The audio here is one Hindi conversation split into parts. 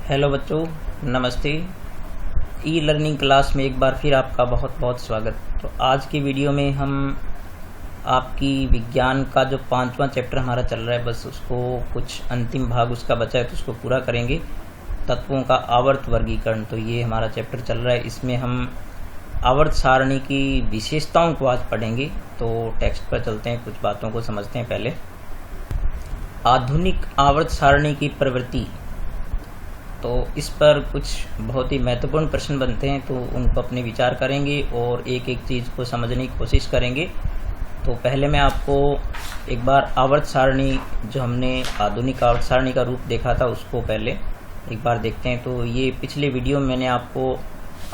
हेलो बच्चों, नमस्ते। ई लर्निंग क्लास में एक बार फिर आपका बहुत बहुत स्वागत। तो आज की वीडियो में हम आपकी विज्ञान का जो 5वां चैप्टर हमारा चल रहा है, बस उसको कुछ अंतिम भाग उसका बचा है तो उसको पूरा करेंगे। तत्वों का आवर्त वर्गीकरण, तो ये हमारा चैप्टर चल रहा है। इसमें हम आवर्त सारणी की विशेषताओं को आज पढ़ेंगे। तो टेक्स्ट पर चलते हैं, कुछ बातों को समझते हैं पहले। आधुनिक आवर्त सारणी की प्रवृत्ति, तो इस पर कुछ बहुत ही महत्वपूर्ण प्रश्न बनते हैं, तो उनको अपने विचार करेंगे और एक एक चीज़ को समझने की कोशिश करेंगे। तो पहले मैं आपको एक बार आवर्त सारणी, जो हमने आधुनिक आवर्त सारणी का रूप देखा था, उसको पहले एक बार देखते हैं। तो ये पिछले वीडियो में मैंने आपको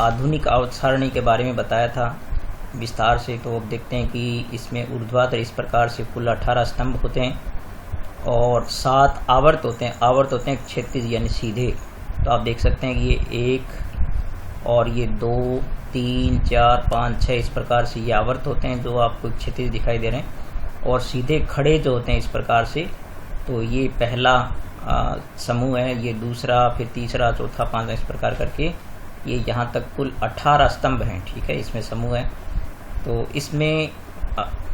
आधुनिक आवर्त सारणी के बारे में बताया था विस्तार से। तो अब देखते हैं कि इसमें ऊर्ध्वाधर इस प्रकार से कुल 18 स्तंभ होते हैं और 7 आवर्त होते हैं। आवर्त होते हैं क्षैतिज यानी सीधे। तो आप देख सकते हैं कि ये 1 और ये 2, 3, 4, 5, 6 इस प्रकार से ये आवर्त होते हैं जो आपको क्षैतिज दिखाई दे रहे हैं। और सीधे खड़े जो होते हैं इस प्रकार से, तो ये पहला समूह है, ये दूसरा, फिर तीसरा, चौथा, पांचवा, इस प्रकार करके ये यहाँ तक कुल 18 स्तंभ हैं। ठीक है, इसमें समूह है। तो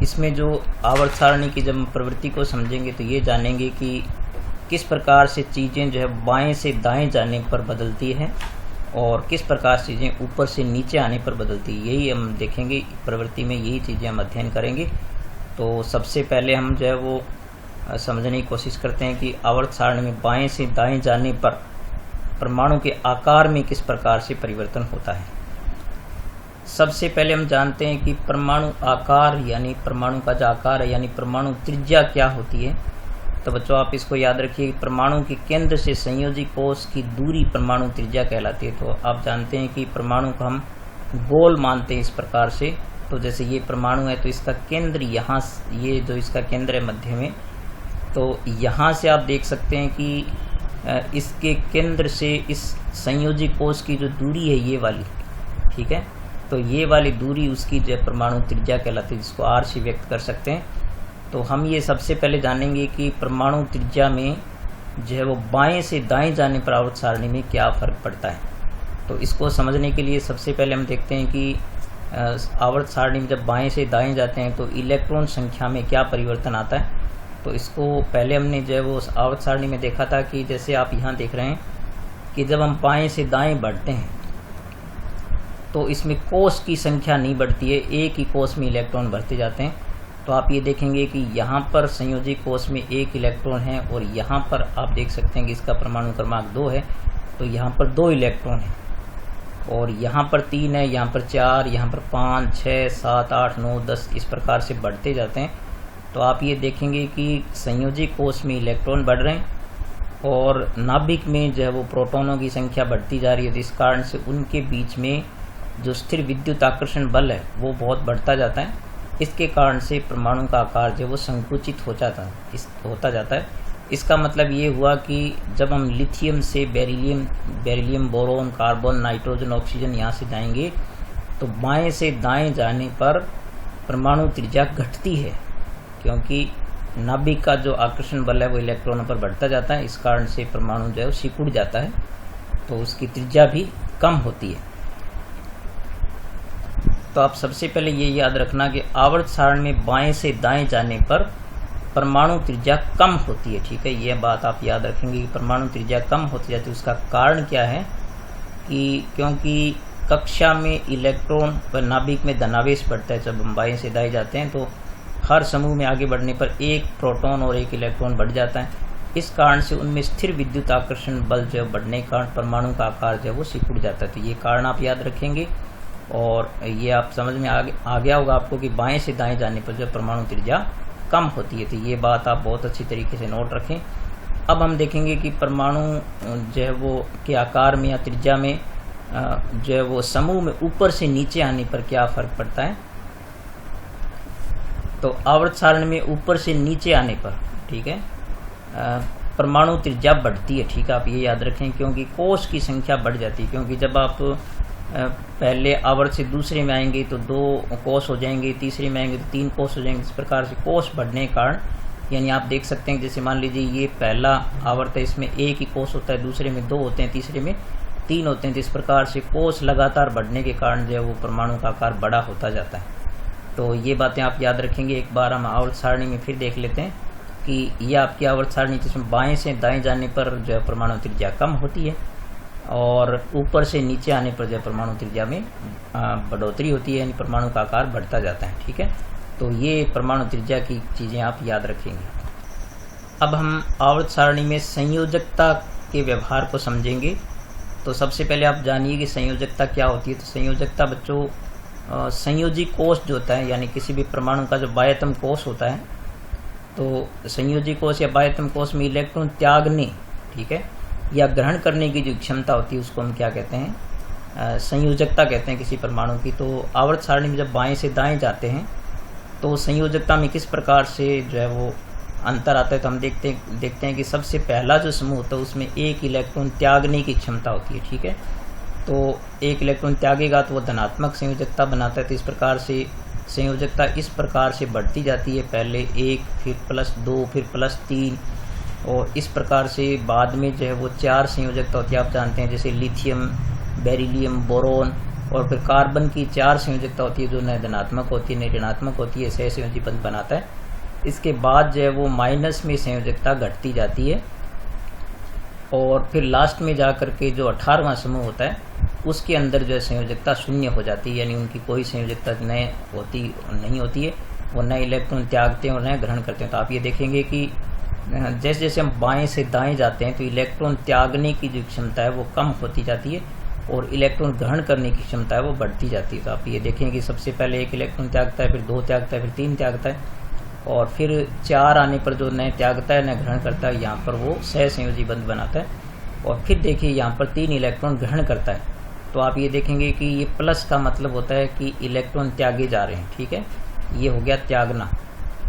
इसमें जो आवर्त सारणी की जब प्रवृत्ति को समझेंगे तो ये जानेंगे कि किस प्रकार से चीज़ें जो है बाएं से दाएं जाने पर बदलती है और किस प्रकार से चीज़ें ऊपर से नीचे आने पर बदलती है। यही हम देखेंगे प्रवृत्ति में, यही चीज़ें हम अध्ययन करेंगे। तो सबसे पहले हम जो है वो समझने की कोशिश करते हैं कि आवर्त सारणी में बाएं से दाएं जाने पर परमाणु के आकार में किस प्रकार से परिवर्तन होता है। सबसे पहले हम जानते हैं कि परमाणु आकार यानी परमाणु का जो आकार है यानी परमाणु त्रिज्या क्या होती है। तो बच्चों आप इसको याद रखिए, परमाणु के केंद्र से संयोजी कोश की दूरी परमाणु त्रिज्या कहलाती है। तो आप जानते हैं कि परमाणु को हम गोल मानते हैं इस प्रकार से। तो जैसे ये परमाणु है तो इसका केंद्र यहाँ, ये जो इसका केंद्र है मध्य में, तो यहाँ से आप देख सकते हैं कि इसके केंद्र से इस संयोजी कोश की जो दूरी है ये वाली, ठीक है, तो ये वाली दूरी उसकी जो परमाणु त्रिज्या कहलाती है, जिसको r से व्यक्त कर सकते हैं। तो हम ये सबसे पहले जानेंगे कि परमाणु त्रिज्या में जो है वो बाएं से दाएं जाने पर आवर्त सारणी में क्या फ़र्क पड़ता है। तो इसको समझने के लिए सबसे पहले हम देखते हैं कि आवर्त सारणी में जब बाएं से दाएं जाते हैं तो इलेक्ट्रॉन संख्या में क्या परिवर्तन आता है। तो इसको पहले हमने जो है वो आवर्त सारणी में देखा था कि जैसे आप यहाँ देख रहे हैं कि जब हम बाएँ से दाएँ बढ़ते हैं तो इसमें कोष की संख्या नहीं बढ़ती है, एक ही कोष में इलेक्ट्रॉन बढ़ते जाते हैं। तो आप ये देखेंगे कि यहाँ पर संयोजी कोष में 1 इलेक्ट्रॉन है और यहाँ पर आप देख सकते हैं कि इसका परमाणु क्रमांक 2 है, तो यहाँ पर 2 इलेक्ट्रॉन है। और यहाँ पर 3 है, यहाँ पर 4, यहाँ पर 5, 6, 7, 8, 9, 10 इस प्रकार से बढ़ते जाते हैं। तो आप ये देखेंगे कि संयोजी कोष में इलेक्ट्रॉन बढ़ रहे हैं और नाभिक में जो है वो प्रोटॉनों की संख्या बढ़ती जा रही है। तो इस कारण से उनके बीच में जो स्थिर विद्युत आकर्षण बल है वो बहुत बढ़ता जाता है। इसके कारण से परमाणु का आकार जो वो संकुचित होता जाता है। इसका मतलब ये हुआ कि जब हम लिथियम से beryllium, boron, carbon, nitrogen, oxygen यहाँ से जाएंगे तो बाएं से दाएं जाने पर परमाणु त्रिज्या घटती है, क्योंकि नाभिक का जो आकर्षण बल है वो इलेक्ट्रॉनों पर बढ़ता जाता है। इस कारण से परमाणु जो है वो सिकुड़ जाता है, तो उसकी त्रिज्या भी कम होती है। तो आप सबसे पहले ये याद रखना कि आवर्त सारणी में बाएं से दाएं जाने पर परमाणु त्रिज्या कम होती है। ठीक है, ये बात आप याद रखेंगे कि परमाणु त्रिज्या कम होती जाती है। उसका कारण क्या है कि क्योंकि कक्षा में इलेक्ट्रॉन व नाभिक में धनावेश बढ़ता है। जब हम बाएं से दाएं जाते हैं तो हर समूह में आगे बढ़ने पर 1 प्रोटॉन और 1 इलेक्ट्रॉन बढ़ जाता है। इस कारण से उनमें स्थिर विद्युत आकर्षण बल जो बढ़ने के कारण परमाणु का आकार जो है वो सिकुड़ जाता है। तो ये कारण आप याद रखेंगे और ये आप समझ में आ गया होगा आपको कि बाएं से दाएं जाने पर जो परमाणु त्रिज्या कम होती है। तो ये बात आप बहुत अच्छी तरीके से नोट रखें। अब हम देखेंगे कि परमाणु जो है वो के आकार में या त्रिज्या में जो है वो समूह में ऊपर से नीचे आने पर क्या फ़र्क पड़ता है। तो आवर्त सारणी में ऊपर से नीचे आने पर, ठीक है, परमाणु त्रिज्या बढ़ती है। ठीक है, आप ये याद रखें, क्योंकि कोष की संख्या बढ़ जाती है। क्योंकि जब आप पहले आवर्त से दूसरे में आएंगे तो 2 कोष हो जाएंगे, तीसरे में आएंगे तो 3 कोष हो जाएंगे। इस प्रकार से कोष बढ़ने के कारण यानी आप देख सकते हैं जैसे मान लीजिए ये पहला आवर्त है, इसमें एक ही कोष होता है, दूसरे में 2 होते हैं, तीसरे में 3 होते हैं। तो इस प्रकार से कोष लगातार बढ़ने के कारण जो है वो परमाणु का आकार बड़ा होता जाता है। तो ये बातें आप याद रखेंगे। एक बार हम आवर्त सारणी में फिर देख लेते हैं कि ये आपकी आवर्त सारणी, जिसमें बाएं से दाएं जाने पर जो है परमाणु त्रिज्या कम होती है और ऊपर से नीचे आने पर जो है परमाणु त्रिज्या में बढ़ोतरी होती है, यानी परमाणु का आकार बढ़ता जाता है। ठीक है, तो ये परमाणु त्रिज्या की चीज़ें आप याद रखेंगे। अब हम आवर्त सारणी में संयोजकता के व्यवहार को समझेंगे। तो सबसे पहले आप जानिए कि संयोजकता क्या होती है। तो संयोजकता बच्चों, संयोजी कोष जो होता है, यानी किसी भी परमाणु का जो बाह्यतम कोष होता है, तो संयोजी कोष या बाह्यतम कोष में इलेक्ट्रॉन त्यागने, ठीक है, या ग्रहण करने की जो क्षमता होती है उसको हम क्या कहते हैं, संयोजकता कहते हैं किसी परमाणु की। तो आवर्त सारणी में जब बाएं से दाएं जाते हैं तो संयोजकता में किस प्रकार से जो है वो अंतर आता है। तो हम देखते हैं कि सबसे पहला जो समूह होता है उसमें एक इलेक्ट्रॉन त्यागने की क्षमता होती है। ठीक है, तो एक इलेक्ट्रॉन त्यागेगा तो वो धनात्मक संयोजकता बनाता है। तो इस प्रकार से संयोजकता इस प्रकार से बढ़ती जाती है, पहले 1, फिर +2, फिर +3, और इस प्रकार से बाद में जो है वो 4 संयोजकता होती है। आप जानते हैं जैसे लिथियम, बेरिलियम, बोरोन, और फिर कार्बन की 4 संयोजकता होती है जो न धनात्मक होती है न ऋणात्मक होती है, सहसंयोजी बंध बनाता है। इसके बाद जो है वो माइनस में संयोजकता घटती जाती है और फिर लास्ट में जाकर के जो 18वां समूह होता है उसके अंदर जो है संयोजकता 0 हो जाती है, यानी उनकी कोई संयोजकता नहीं होती है। वो नए इलेक्ट्रॉन त्यागते हैं और नए ग्रहण करते हैं। तो आप ये देखेंगे कि जैसे जैसे हम बाएं से दाएं जाते हैं तो इलेक्ट्रॉन त्यागने की जो क्षमता है वो कम होती जाती है और इलेक्ट्रॉन ग्रहण करने की क्षमता है वो बढ़ती जाती है। तो आप ये देखेंगे कि सबसे पहले 1 इलेक्ट्रॉन त्यागता है, फिर 2 त्यागता है, फिर 3 त्यागता है, और फिर 4 आने पर जो नए त्यागता है, नए ग्रहण करता है, यहाँ पर वो सहसंयोजी बंध बनाता है। और फिर देखिए यहाँ पर 3 इलेक्ट्रॉन ग्रहण करता है। तो आप ये देखेंगे कि ये प्लस का मतलब होता है कि इलेक्ट्रॉन त्यागे जा रहे हैं। ठीक है, ये हो गया त्यागना,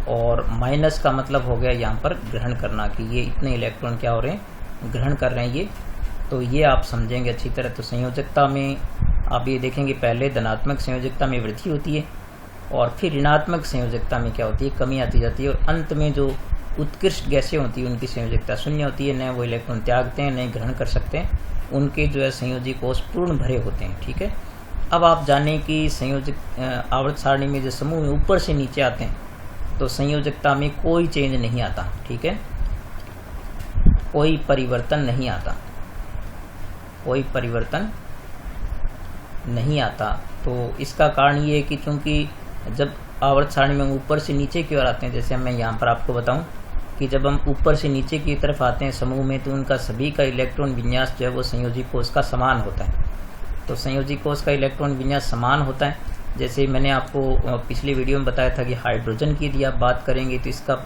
और माइनस का मतलब हो गया यहाँ पर ग्रहण करना, कि ये इतने इलेक्ट्रॉन क्या हो रहे हैं, ग्रहण कर रहे हैं ये। तो ये आप समझेंगे अच्छी तरह। तो संयोजकता में आप ये देखेंगे पहले धनात्मक संयोजकता में वृद्धि होती है और फिर ऋणात्मक संयोजकता में क्या होती है, कमी आती जाती है, और अंत में जो उत्कृष्ट गैसें होती है उनकी संयोजकता 0 होती है। न वो इलेक्ट्रॉन त्यागते हैं, न ग्रहण कर सकते हैं, उनके जो है संयोजी कोष पूर्ण भरे होते हैं। ठीक है, अब आप जानें कि संयोजक आवर्त सारणी में जो समूह ऊपर से नीचे आते हैं तो संयोजकता में कोई चेंज नहीं आता। ठीक है, कोई परिवर्तन नहीं आता, कोई परिवर्तन नहीं आता। तो इसका कारण ये है कि चूंकि जब आवर्त सारणी में ऊपर से नीचे की ओर आते हैं, जैसे मैं यहाँ पर आपको बताऊं कि जब हम ऊपर से नीचे की तरफ आते हैं समूह में, तो उनका सभी का इलेक्ट्रॉन विन्यास जो है वो संयोजी कोष का समान होता है। तो संयोजी कोष का इलेक्ट्रॉन विन्यास समान होता है। जैसे मैंने आपको पिछली वीडियो में बताया था कि हाइड्रोजन की यदि आप बात करेंगे तो इसका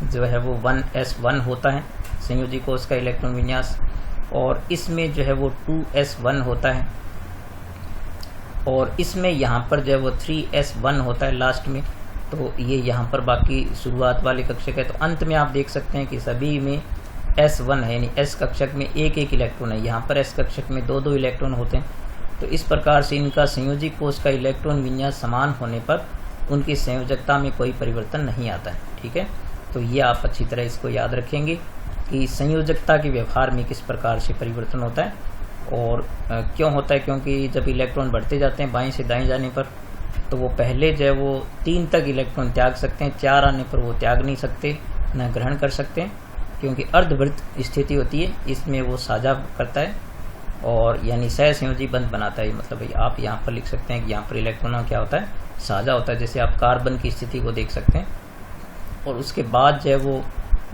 जो है वो 1s1 होता है संयोजी कोष का इलेक्ट्रॉन विन्यास, और इसमें जो है वो 2s1 होता है, और इसमें यहाँ पर जो है वो 3s1 होता है लास्ट में। तो ये यहाँ पर बाकी शुरुआत वाले कक्षक है। तो अंत में आप देख सकते हैं कि सभी में s1 है, यानी s कक्षक में 1-1 इलेक्ट्रॉन है, यहाँ पर s कक्षक में 2-2 इलेक्ट्रॉन होते हैं। तो इस प्रकार से इनका संयोजी कोष का इलेक्ट्रॉन विन्यास समान होने पर उनकी संयोजकता में कोई परिवर्तन नहीं आता है। ठीक है, तो ये आप अच्छी तरह इसको याद रखेंगे कि संयोजकता के व्यवहार में किस प्रकार से परिवर्तन होता है और क्यों होता है। क्योंकि जब इलेक्ट्रॉन बढ़ते जाते हैं बाएं से दाएं जाने पर, तो वो पहले जो है वो 3 तक इलेक्ट्रॉन त्याग सकते हैं, 4 आने पर वो त्याग नहीं सकते, न ग्रहण कर सकते हैं, क्योंकि अर्धवृत्त स्थिति होती है, इसमें वो साझा करता है और यानी सहसंयोजी बंध बनाता है। मतलब आप यहाँ पर लिख सकते हैं कि यहाँ पर इलेक्ट्रॉनों क्या होता है, साझा होता है। जैसे आप कार्बन की स्थिति को देख सकते हैं, और उसके बाद जो है वो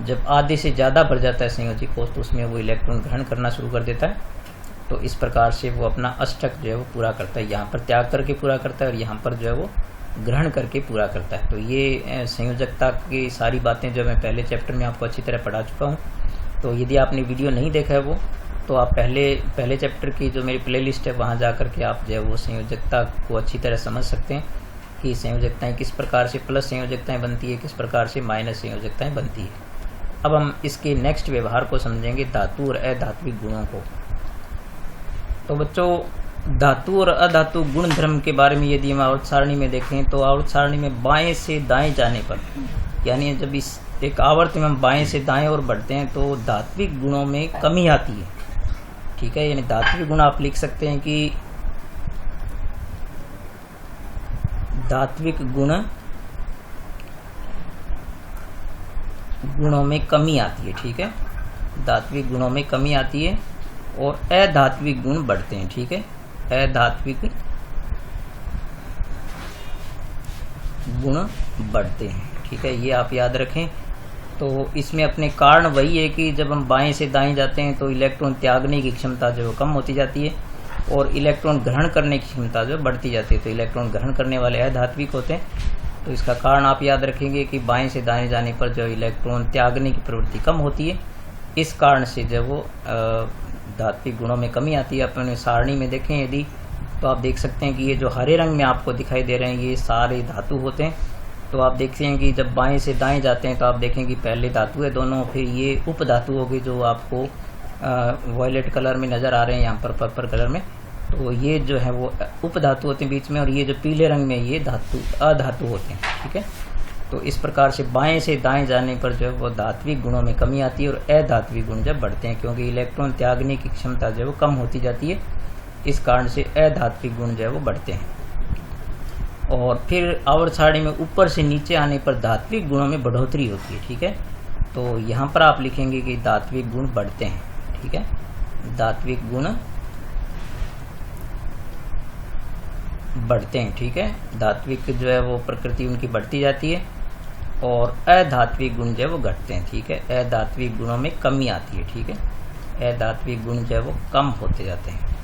जब आधे से ज़्यादा बढ़ जाता है संयोजी कोष, तो उसमें वो इलेक्ट्रॉन ग्रहण करना शुरू कर देता है। तो इस प्रकार से वो अपना अष्टक जो है वो पूरा करता है, यहाँ पर त्याग करके पूरा करता है और यहाँ पर जो है वो ग्रहण करके पूरा करता है। तो ये संयोजकता की सारी बातें जो मैं पहले चैप्टर में आपको अच्छी तरह पढ़ा चुका हूँ। तो यदि आपने वीडियो नहीं देखा है वो, तो आप पहले चैप्टर की जो मेरी प्लेलिस्ट है वहाँ जा कर के आप जो है वो संयोजकता को अच्छी तरह समझ सकते हैं कि संयोजकताएँ किस प्रकार से प्लस संयोजकताएँ बनती है, किस प्रकार से माइनस संयोजकताएँ बनती है। अब हम इसके नेक्स्ट व्यवहार को समझेंगे, धातु और अधात्विक गुणों को। तो बच्चों, धातु और अधातु गुण धर्म के बारे में यदि हम आवर्त सारणी में देखें तो आवर्त सारणी में बाएं से दाएं जाने पर, यानी जब इस एक आवर्त में हम बाएं से दाएं और बढ़ते हैं तो धात्विक गुणों में कमी आती है। ठीक है, यानी धात्विक गुण आप लिख सकते हैं कि धात्विक गुणों में कमी आती है। ठीक है, धात्विक गुणों में कमी आती है और अधात्विक गुण बढ़ते हैं। ठीक है, अधात्विक गुण बढ़ते हैं। ठीक है, ये आप याद रखें। तो इसमें अपने कारण वही है कि जब हम बाएं से दाएं जाते हैं तो इलेक्ट्रॉन त्यागने की क्षमता जो कम होती जाती है और इलेक्ट्रॉन ग्रहण करने की क्षमता जो बढ़ती जाती है। तो इलेक्ट्रॉन ग्रहण करने वाले अधात्विक होते हैं। तो इसका कारण आप याद रखेंगे कि बाएं से दाएं जाने पर जो इलेक्ट्रॉन त्यागने की प्रवृत्ति कम होती है, इस कारण से जब वो धात्विक गुणों में कमी आती है। अपने सारणी में देखें यदि तो आप देख सकते हैं कि ये जो हरे रंग में आपको दिखाई दे रहे हैं ये सारे धातु होते हैं। तो आप देखते हैं कि जब बाएं से दाएं जाते हैं तो आप देखें कि पहले धातु है दोनों, फिर ये उप धातु होगी जो आपको वॉयलेट कलर में नज़र आ रहे हैं यहाँ पर पर्पल कलर में। तो ये जो है वो उप धातु होते हैं बीच में, और ये जो पीले रंग में ये धातु अधातु होते हैं। ठीक है, तो इस प्रकार से बाएं से दाएं जाने पर जो है वो धात्विक गुणों में कमी आती है और अधात्विक गुण जब बढ़ते हैं, क्योंकि इलेक्ट्रॉन त्यागने की क्षमता जो है वो कम होती जाती है। इस कारण से अधात्विक गुण जो है वो बढ़ते हैं। और फिर आवर्त सारणी में ऊपर से नीचे आने पर धात्विक गुणों में बढ़ोतरी होती है। ठीक है, तो यहाँ पर आप लिखेंगे कि धात्विक गुण बढ़ते हैं। ठीक है, धात्विक गुण बढ़ते हैं। ठीक है, धात्विक जो है वो प्रकृति उनकी बढ़ती जाती है और अधात्विक गुण जो है वो घटते हैं। ठीक है, अधात्विक गुणों में कमी आती है। ठीक है, अधात्विक गुण जो है वो कम होते जाते हैं,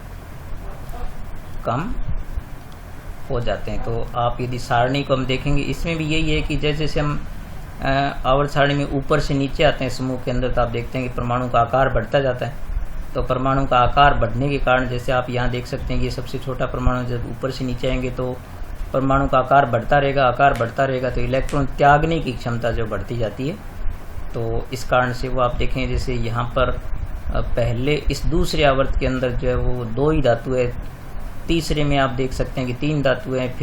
कम हो जाते हैं। तो आप यदि सारणी को हम देखेंगे इसमें भी यही है कि जैसे जैसे हम आवर्त सारणी में ऊपर से नीचे आते हैं समूह के अंदर, तो आप देखते हैं कि परमाणु का आकार बढ़ता जाता है। तो परमाणु का आकार बढ़ने के कारण जैसे आप यहाँ देख सकते हैं कि ये सबसे छोटा परमाणु जब ऊपर से नीचे आएंगे तो परमाणु का आकार बढ़ता रहेगा, आकार बढ़ता रहेगा, तो इलेक्ट्रॉन त्यागने की क्षमता जो बढ़ती जाती है। तो इस कारण से वो आप देखें जैसे यहाँ पर पहले इस दूसरे आवर्त के अंदर जो है वो 2 ही धातु है, तीसरे में आप देख सकते हैं कि 3 धातु हैं,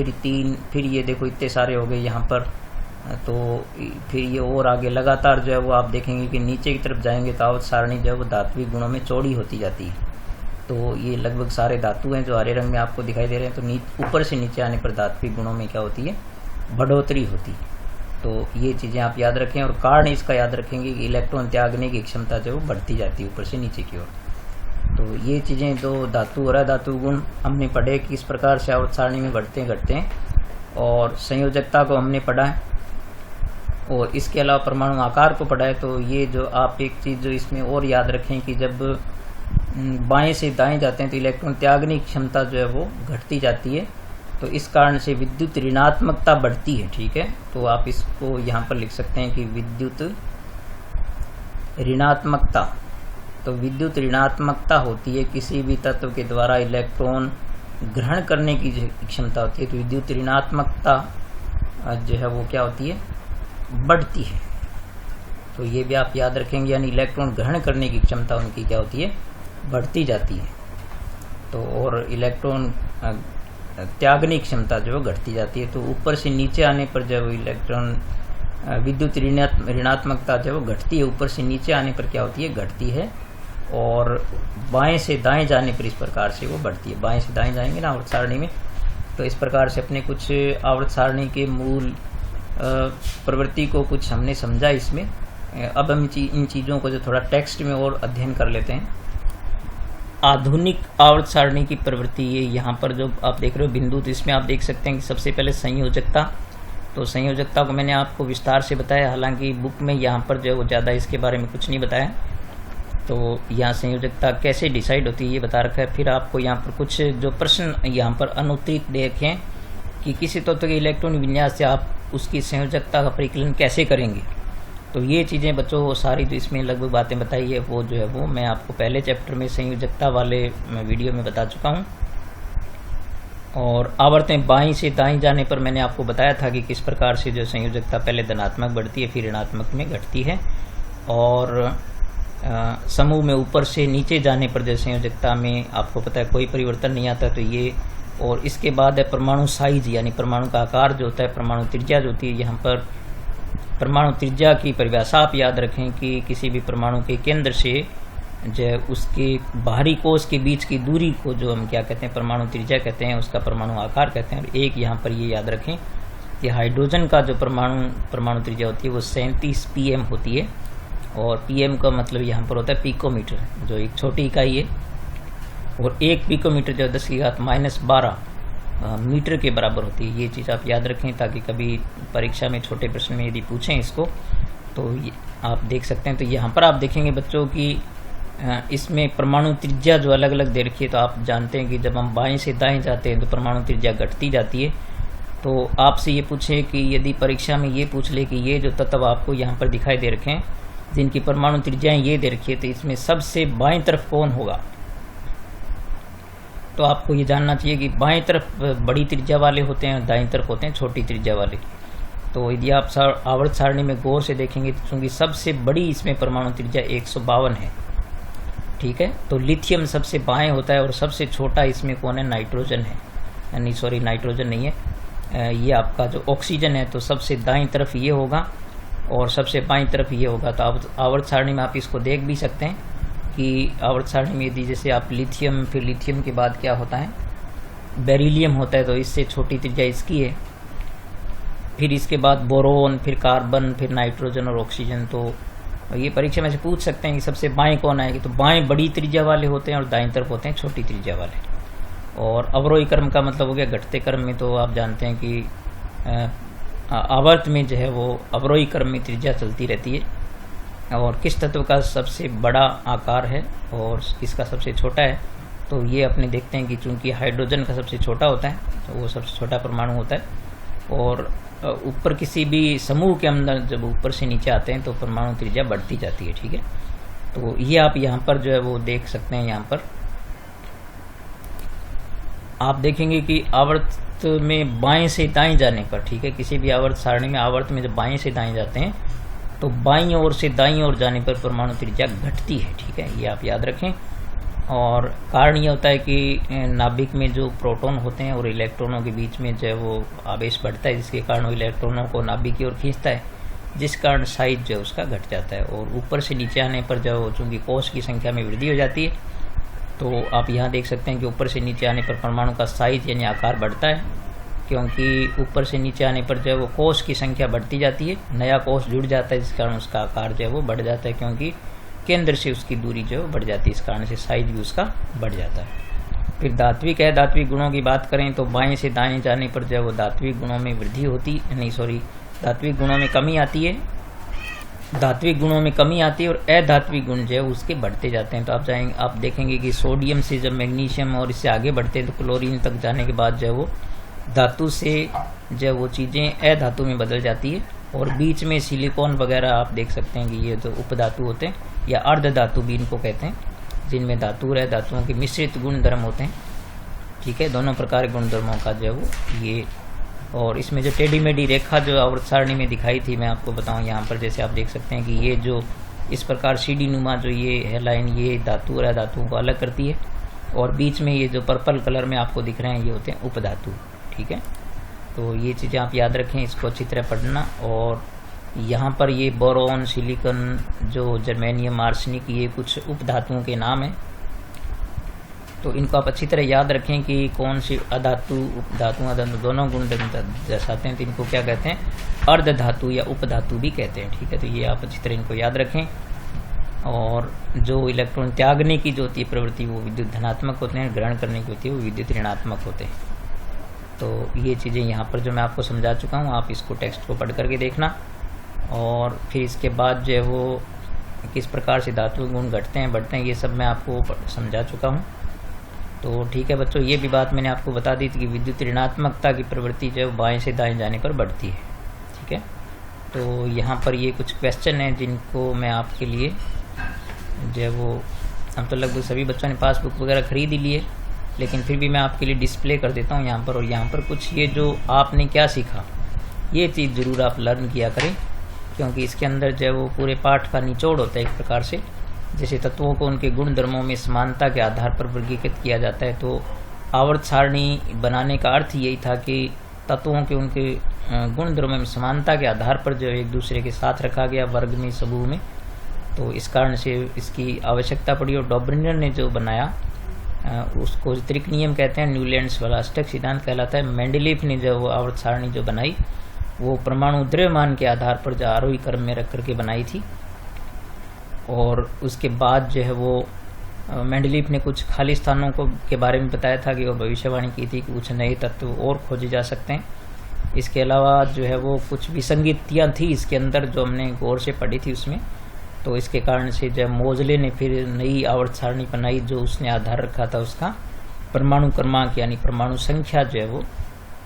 फिर ये देखो इतने सारे हो गए यहाँ पर। तो फिर ये और आगे लगातार जो है वो आप देखेंगे कि नीचे की तरफ जाएंगे तो आवर्त सारणी जो है वो धात्विक गुणों में चौड़ी होती जाती है। तो ये लगभग सारे धातु हैं जो हरे रंग में आपको दिखाई दे रहे हैं। तो ऊपर से नीचे आने पर धात्विक गुणों में क्या होती है, बढ़ोतरी होती है। तो ये चीज़ें आप याद रखें और कारण इसका याद रखेंगे कि इलेक्ट्रॉन त्यागने की क्षमता जो है वो बढ़ती जाती है ऊपर से नीचे की ओर। तो ये चीज़ें जो धातु और अधातु गुण हमने पढ़े कि इस प्रकार से आवर्त सारणी में बढ़ते हैं घटते हैं, और संयोजकता को हमने पढ़ा है और इसके अलावा परमाणु आकार को पढ़ा है। तो ये जो आप एक चीज़ जो इसमें और याद रखें कि जब बाएं से दाएं जाते हैं तो इलेक्ट्रॉन त्यागने की क्षमता जो है वो घटती जाती है। तो इस कारण से विद्युत ऋणात्मकता बढ़ती है। ठीक है, तो आप इसको यहाँ पर लिख सकते हैं कि विद्युत ऋणात्मकता। तो विद्युत ऋणात्मकता होती है किसी भी तत्व के द्वारा इलेक्ट्रॉन ग्रहण करने की जो क्षमता होती है। तो विद्युत ऋणात्मकता जो है वो क्या होती है, बढ़ती है। तो ये भी आप याद रखेंगे, यानी इलेक्ट्रॉन ग्रहण करने की क्षमता उनकी क्या होती है, बढ़ती जाती है। तो और इलेक्ट्रॉन त्यागने की क्षमता जो है घटती जाती है। तो ऊपर से नीचे आने पर जब इलेक्ट्रॉन विद्युत ऋणात्मकता जो है वो घटती है, ऊपर से नीचे आने पर क्या होती है, घटती है। और बाएं से दाएं जाने पर इस प्रकार से वो बढ़ती है। बाएं से दाएं जाएंगे ना आवर्त सारणी में, तो इस प्रकार से अपने कुछ आवर्त सारणी के मूल प्रवृत्ति को कुछ हमने समझा इसमें। अब हम इन चीज़ों को जो थोड़ा टेक्स्ट में और अध्ययन कर लेते हैं। आधुनिक आवर्त सारणी की प्रवृत्ति ये यहाँ पर जो आप देख रहे हो बिंदु, तो इसमें आप देख सकते हैं कि सबसे पहले संयोजकता। तो संयोजकता को मैंने आपको विस्तार से बताया, हालांकि बुक में यहाँ पर जो है वो ज़्यादा इसके बारे में कुछ नहीं बताया। तो यहाँ संयोजकता कैसे डिसाइड होती है ये बता रखा है। फिर आपको यहाँ पर कुछ जो प्रश्न यहाँ पर अनुत्तरित देखें कि किसी तत्व के इलेक्ट्रॉन विन्यास से आप उसकी संयोजकता का परिकलन कैसे करेंगे। तो ये चीज़ें बच्चों सारी जो इसमें लगभग बातें बताई है वो जो है वो मैं आपको पहले चैप्टर में संयोजकता वाले वीडियो में बता चुका हूँ। और आवर्तें बाईं से दाईं जाने पर मैंने आपको बताया था कि किस प्रकार से जो संयोजकता पहले धनात्मक बढ़ती है फिर ऋणात्मक में घटती है। और समूह में ऊपर से नीचे जाने पर जो संयोजकता में आपको पता है कोई परिवर्तन नहीं आता। तो ये और इसके बाद है परमाणु साइज, यानी परमाणु का आकार जो होता है, परमाणु त्रिज्या जो होती है। यहाँ पर परमाणु त्रिज्या की परिभाषा आप याद रखें कि किसी भी परमाणु के केंद्र से जो उसके बाहरी कोश के बीच की दूरी को जो हम क्या कहते हैं परमाणु त्रिज्या कहते हैं, उसका परमाणु आकार कहते हैं। और एक यहाँ पर ये याद रखें कि हाइड्रोजन का जो परमाणु त्रिज्या होती है वो 37 pm होती है। और pm का मतलब यहाँ पर होता है पिकोमीटर, जो एक छोटी इकाई है। और 1 पिकोमीटर जो 10⁻12 मीटर के बराबर होती है। ये चीज़ आप याद रखें ताकि कभी परीक्षा में छोटे प्रश्न में यदि पूछें इसको तो आप देख सकते हैं। तो यहाँ पर आप देखेंगे बच्चों की इसमें परमाणु त्रिज्या जो अलग अलग दे रखी है। तो आप जानते हैं कि जब हम बाएं से दाएं जाते हैं तो परमाणु त्रिज्या घटती जाती है। तो आपसे ये पूछे कि यदि परीक्षा में ये पूछ ले कि ये जो तत्व आपको यहाँ पर दिखाई दे रखे हैं जिनकी परमाणु त्रिज्याएं ये दे रखी है, तो इसमें सबसे बाएं तरफ कौन होगा? तो आपको ये जानना चाहिए कि बाएं तरफ बड़ी त्रिज्या वाले होते हैं और दाएं तरफ होते हैं छोटी त्रिज्या वाले। तो यदि आप आवर्त सारणी में गौर से देखेंगे तो चूंकि सबसे बड़ी इसमें परमाणु त्रिज्या 152 है, ठीक है। तो लिथियम सबसे बाएं होता है और सबसे छोटा इसमें कौन है? नाइट्रोजन है। नहीं सॉरी, नाइट्रोजन नहीं है, ये आपका जो ऑक्सीजन है। तो सबसे दाईं तरफ ये होगा और सबसे बाईं तरफ ये होगा। तो आवर्त सारणी में आप इसको देख भी सकते हैं कि आवर्त सारणी में यदि जैसे आप लिथियम, फिर लिथियम के बाद क्या होता है? बेरिलियम होता है। तो इससे छोटी त्रिज्या इसकी है। फिर इसके बाद बोरोन, फिर कार्बन, फिर नाइट्रोजन और ऑक्सीजन। तो ये परीक्षा में से पूछ सकते हैं कि सबसे बाएं कौन आएगी? तो बाएं बड़ी त्रिज्या वाले होते हैं और दाईं तरफ होते हैं छोटी त्रिज्या वाले। और अवरोही क्रम का मतलब हो गया घटते क्रम में। तो आप जानते हैं कि आवर्त में जो है वो अवरोही क्रम में त्रिज्या चलती रहती है। और किस तत्व का सबसे बड़ा आकार है और किसका सबसे छोटा है? तो ये अपने देखते हैं कि चूंकि हाइड्रोजन का सबसे छोटा होता है तो वो सबसे छोटा परमाणु होता है। और ऊपर किसी भी समूह के अंदर जब ऊपर से नीचे आते हैं तो परमाणु त्रिज्या बढ़ती जाती है, ठीक है। तो ये आप यहाँ पर जो है वो देख सकते हैं। यहाँ पर आप देखेंगे कि आवर्त में बाएं से दाएं जाने पर, ठीक है, किसी भी आवर्त सारणी में आवर्त में जब बाएं से दाएं जाते हैं तो बाईं ओर से दाईं ओर जाने पर परमाणु त्रिज्या घटती है, ठीक है। ये आप याद रखें। और कारण ये होता है कि नाभिक में जो प्रोटॉन होते हैं और इलेक्ट्रॉनों के बीच में जो है वो आवेश बढ़ता है, जिसके कारण वो इलेक्ट्रॉनों को नाभिक की ओर खींचता है, जिस कारण साइज जो है उसका घट जाता है। और ऊपर से नीचे आने पर जो चूँकि कोश की संख्या में वृद्धि हो जाती है, तो आप यहाँ देख सकते हैं कि ऊपर से नीचे आने पर परमाणु का साइज यानी आकार बढ़ता है, क्योंकि ऊपर से नीचे आने पर जो है वो कोश की संख्या बढ़ती जाती है, नया कोश जुड़ जाता है, जिस कारण उसका आकार जो है वो बढ़ जाता है, क्योंकि केंद्र से उसकी दूरी जो है बढ़ जाती है, इस कारण से साइज भी उसका बढ़ जाता है। फिर धात्विक है, धात्विक गुणों की बात करें तो बाएं से दाएं जाने पर जो है वो धात्विक गुणों में वृद्धि होती नहीं सॉरी धात्विक गुणों में कमी आती है, धात्विक गुणों में कमी आती है और अधात्विक गुण जो है उसके बढ़ते जाते हैं। तो आप देखेंगे कि सोडियम से जब मैग्नीशियम और इससे आगे बढ़ते हैं तो क्लोरीन तक जाने के बाद जो है वो धातु से जो है वो चीज़ें अधातु में बदल जाती है। और बीच में सिलिकॉन वगैरह आप देख सकते हैं कि ये जो उपधातु होते हैं या अर्ध धातु भी इनको कहते हैं, जिनमें धातु और धातुओं के मिश्रित गुण धर्म होते हैं, ठीक है। दोनों प्रकार के गुण धर्मों का जो है वो ये। और इसमें जो टेढ़ी मेढ़ी रेखा जो आवर्त सारणी में दिखाई थी, मैं आपको बताऊं यहाँ पर, जैसे आप देख सकते हैं कि ये जो इस प्रकार सीढ़ी नुमा जो ये है लाइन, ये धातु और अधातुओं को अलग करती है। और बीच में ये जो पर्पल कलर में आपको दिख रहे हैं ये होते हैं उपधातु, ठीक है। तो ये चीज़ें आप याद रखें, इसको अच्छी तरह पढ़ना। और यहाँ पर ये बोरोन, सिलिकॉन, जो जर्मेनियम, आर्सेनिक, ये कुछ उपधातुओं के नाम हैं। तो इनको आप अच्छी तरह याद रखें कि कौन सी अधातु, उपधातु, अधातु दोनों गुण दर्शाते हैं, तो इनको क्या कहते हैं? अर्ध धातु या उपधातु भी कहते हैं, ठीक है। तो ये आप अच्छी तरह इनको याद रखें। और जो इलेक्ट्रॉन त्यागने की जो होती है प्रवृत्ति वो विद्युत धनात्मक होते हैं, ग्रहण करने की होती है वो विद्युत ऋणात्मक होते हैं। तो ये चीज़ें यहाँ पर जो मैं आपको समझा चुका हूँ, आप इसको टेक्स्ट को पढ़ करके देखना। और फिर इसके बाद जो है वो किस प्रकार से धातु गुण घटते हैं बढ़ते हैं, ये सब मैं आपको समझा चुका हूँ। तो ठीक है बच्चों, ये भी बात मैंने आपको बता दी थी कि विद्युत ऋणात्मकता की प्रवृत्ति जो है बाएं से दाएं जाने पर बढ़ती है, ठीक है। तो यहाँ पर ये कुछ क्वेश्चन हैं जिनको मैं आपके लिए जो है वो, हम तो लगभग सभी बच्चों ने पासबुक वगैरह खरीद ही लिए, लेकिन फिर भी मैं आपके लिए डिस्प्ले कर देता हूँ यहाँ पर। और यहाँ पर कुछ ये जो आपने क्या सीखा ये चीज़ ज़रूर आप लर्न किया करें, क्योंकि इसके अंदर जो है वो पूरे पाठ का निचोड़ होता है एक प्रकार से। जैसे तत्वों को उनके गुण धर्मों में समानता के आधार पर वर्गीकृत किया जाता है, तो आवर्त सारणी बनाने का अर्थ यही था कि तत्वों के उनके गुण द्रव्य में समानता के आधार पर जो एक दूसरे के साथ रखा गया वर्ग में, समूह में, तो इस कारण से इसकी आवश्यकता पड़ी। और डॉब्रिनर ने जो बनाया उसको त्रिक नियम कहते हैं, न्यूलैंड्स वाला अष्टक सिद्धांत कहलाता है। मेंडलीफ ने जो आवर्त सारणी जो बनाई वो परमाणु द्रव्यमान के आधार पर जो आरोही क्रम में रख करके बनाई थी। और उसके बाद जो है वो मेंडलीफ ने कुछ खाली स्थानों को के बारे में बताया था कि वो भविष्यवाणी की थी कि कुछ नए तत्व और खोजे जा सकते हैं। इसके अलावा जो है वो कुछ विसंगतियाँ थी इसके अंदर जो हमने गौर से पढ़ी थी उसमें, तो इसके कारण से जब मोजले ने फिर नई आवर्त सारणी बनाई जो उसने आधार रखा था उसका परमाणु क्रमांक यानी परमाणु संख्या जो है वो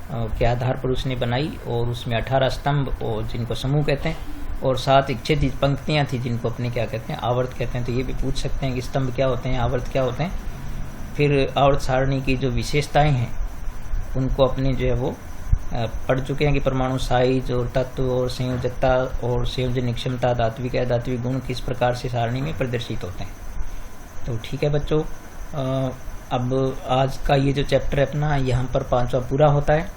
के आधार पर उसने बनाई। और उसमें 18 स्तंभ और जिनको समूह कहते हैं और 7 इच्छेदित पंक्तियां थी जिनको अपने क्या कहते हैं, आवर्त कहते हैं। तो ये भी पूछ सकते हैं कि स्तंभ क्या होते हैं, आवर्त क्या होते हैं। फिर आवर्त सारणी की जो विशेषताएं हैं उनको अपने जो है वो पढ़ चुके हैं कि परमाणु साइज और तत्व और संयोजकता और संयोजन क्षमता, धात्विक अधात्विक गुण किस प्रकार से सारणी में प्रदर्शित होते हैं। तो ठीक है बच्चों, अब आज का ये जो चैप्टर है अपना यहाँ पर 5वां पूरा होता है।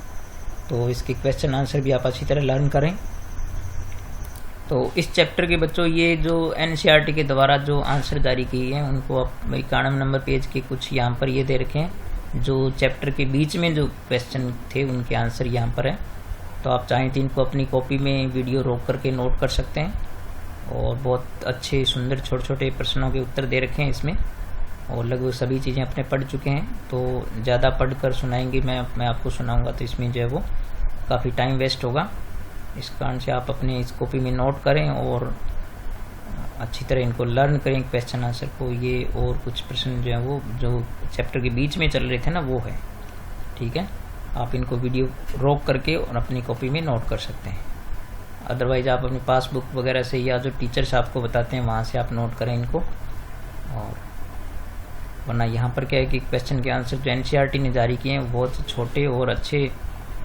तो इसके क्वेश्चन आंसर भी आप अच्छी तरह लर्न करें। तो इस चैप्टर के बच्चों ये जो NCERT के द्वारा जो आंसर जारी किए हैं उनको आप 91 नंबर पेज के कुछ यहाँ पर ये दे रखे हैं। जो चैप्टर के बीच में जो क्वेश्चन थे उनके आंसर यहाँ पर है। तो आप चाहें तो इनको अपनी कॉपी में वीडियो रोक करके नोट कर सकते हैं। और बहुत अच्छे सुंदर छोटे छोटे प्रश्नों के उत्तर दे रखे हैं इसमें और लगभग सभी चीज़ें अपने पढ़ चुके हैं। तो ज़्यादा पढ़ कर सुनाएंगे मैं आपको सुनाऊंगा तो इसमें जो है वो काफ़ी टाइम वेस्ट होगा। इस कारण से आप अपने इस कॉपी में नोट करें और अच्छी तरह इनको लर्न करें क्वेश्चन आंसर को। ये और कुछ प्रश्न जो है वो जो चैप्टर के बीच में चल रहे थे ना वो है, ठीक है। आप इनको वीडियो रोक करके और अपनी कॉपी में नोट कर सकते हैं। अदरवाइज आप अपनी पासबुक वगैरह से या जो टीचर्स आपको बताते हैं वहाँ से आप नोट करें इनको। और वरना यहाँ पर क्या है कि क्वेश्चन के आंसर जो NCERT ने जारी किए हैं बहुत छोटे और अच्छे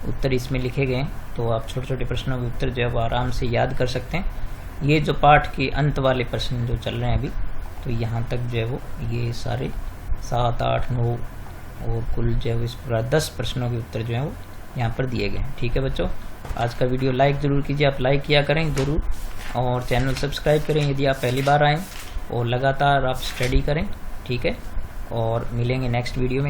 उत्तर इसमें लिखे गए हैं। तो आप छोटे छोटे प्रश्नों के उत्तर जो है वो आराम से याद कर सकते हैं। ये जो पाठ के अंत वाले प्रश्न जो चल रहे हैं अभी, तो यहाँ तक जो है वो ये सारे 7, 8, 9 और कुल जो है इस पूरा 10 प्रश्नों के उत्तर जो है वो यहाँ पर दिए गए हैं। ठीक है बच्चों, आज का वीडियो लाइक ज़रूर कीजिए, आप लाइक किया करें ज़रूर। और चैनल सब्सक्राइब करें यदि आप पहली बार आएँ और लगातार आप स्टडी करें, ठीक है। और मिलेंगे नेक्स्ट वीडियो में।